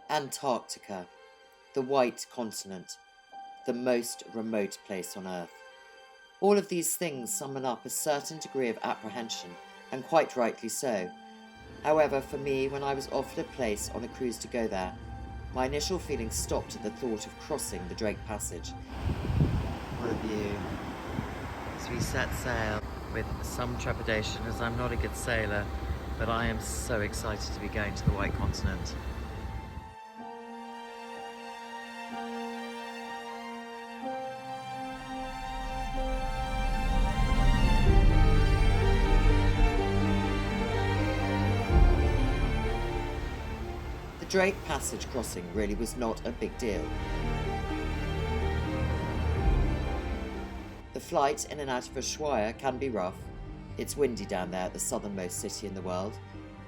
Antarctica, the white continent, the most remote place on Earth. All of these things summon up a certain degree of apprehension, and quite rightly so. However, for me, when I was offered a place on a cruise to go there, my initial feelings stopped at the thought of crossing the Drake Passage. What a view. As we set sail with some trepidation, as I'm not a good sailor, but I am so excited to be going to the White Continent. The Drake Passage crossing really was not a big deal. The flight in and out of Ushuaia can be rough. It's windy down there at the southernmost city in the world,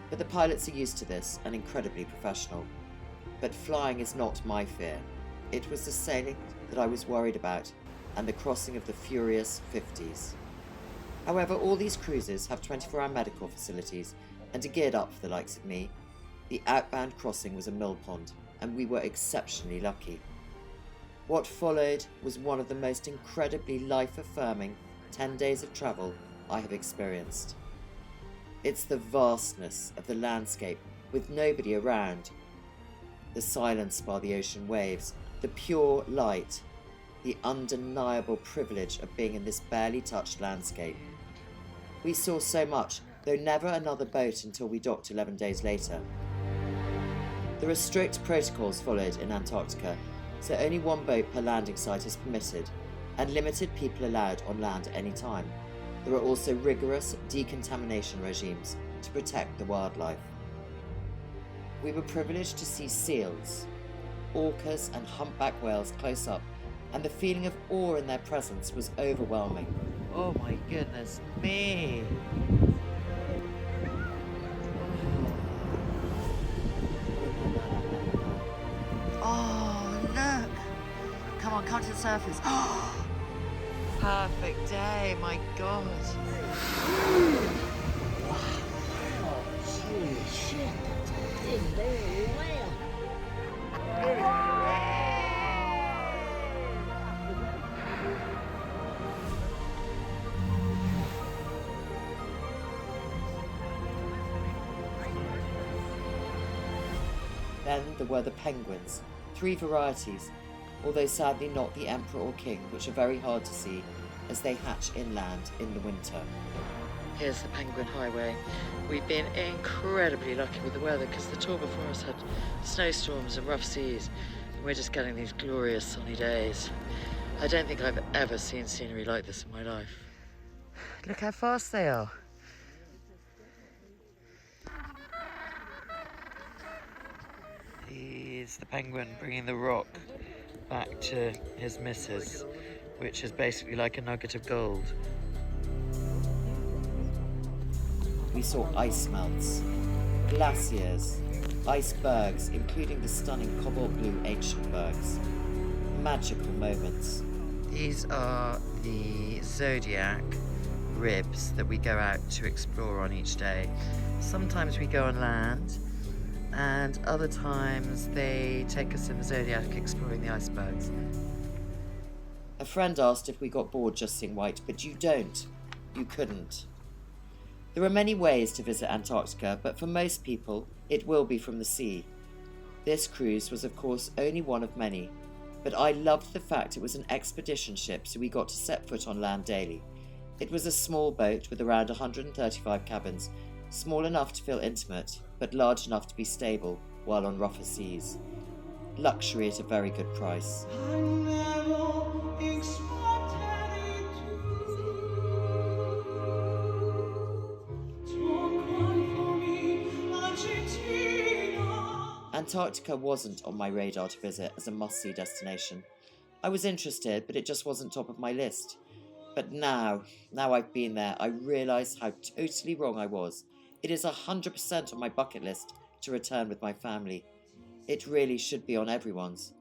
but the pilots are used to this and incredibly professional. But flying is not my fear. It was the sailing that I was worried about, and the crossing of the furious 50s. However, all these cruises have 24-hour medical facilities and are geared up for the likes of me. The outbound crossing was a mill pond, and we were exceptionally lucky. What followed was one of the most incredibly life-affirming 10 days of travel I have experienced. It's the vastness of the landscape with nobody around, the silence by the ocean waves, the pure light, the undeniable privilege of being in this barely touched landscape. We saw so much, though never another boat until we docked 11 days later. There are strict protocols followed in Antarctica, so only one boat per landing site is permitted, and limited people allowed on land at any time. There are also rigorous decontamination regimes to protect the wildlife. We were privileged to see seals, orcas and humpback whales close up, and the feeling of awe in their presence was overwhelming. Oh my goodness me! Oh, look! Come on, come to the surface. Oh, perfect day, my God. Holy shit, that's a big baby whale. Then there were the penguins, 3 varieties, although sadly not the emperor or king, which are very hard to see as they hatch inland in the winter. Here's the Penguin Highway. We've been incredibly lucky with the weather because the tour before us had snowstorms and rough seas, and we're just getting these glorious sunny days. I don't think I've ever seen scenery like this in my life. Look how fast they are. He's the penguin bringing the rock back to his missus, which is basically like a nugget of gold. We saw ice melts, glaciers, icebergs, including the stunning cobalt blue ancient bergs. Magical moments. These are the zodiac ribs that we go out to explore on each day. Sometimes we go on land, and other times they take us in the zodiac exploring the icebergs. A friend asked if we got bored just seeing white, but you don't. You couldn't. There are many ways to visit Antarctica, but for most people, it will be from the sea. This cruise was of course only one of many, but I loved the fact it was an expedition ship, so we got to set foot on land daily. It was a small boat with around 135 cabins, small enough to feel intimate, but large enough to be stable while on rougher seas. Luxury at a very good price. Antarctica wasn't on my radar to visit as a must-see destination. I was interested, but it just wasn't top of my list. But now I've been there, I realise how totally wrong I was. It is 100% on my bucket list to return with my family. It really should be on everyone's.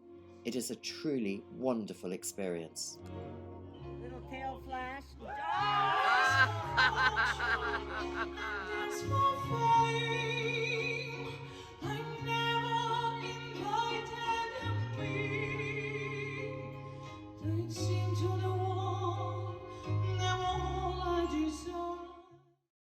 It is a truly wonderful experience. Little tail flash. Sing to the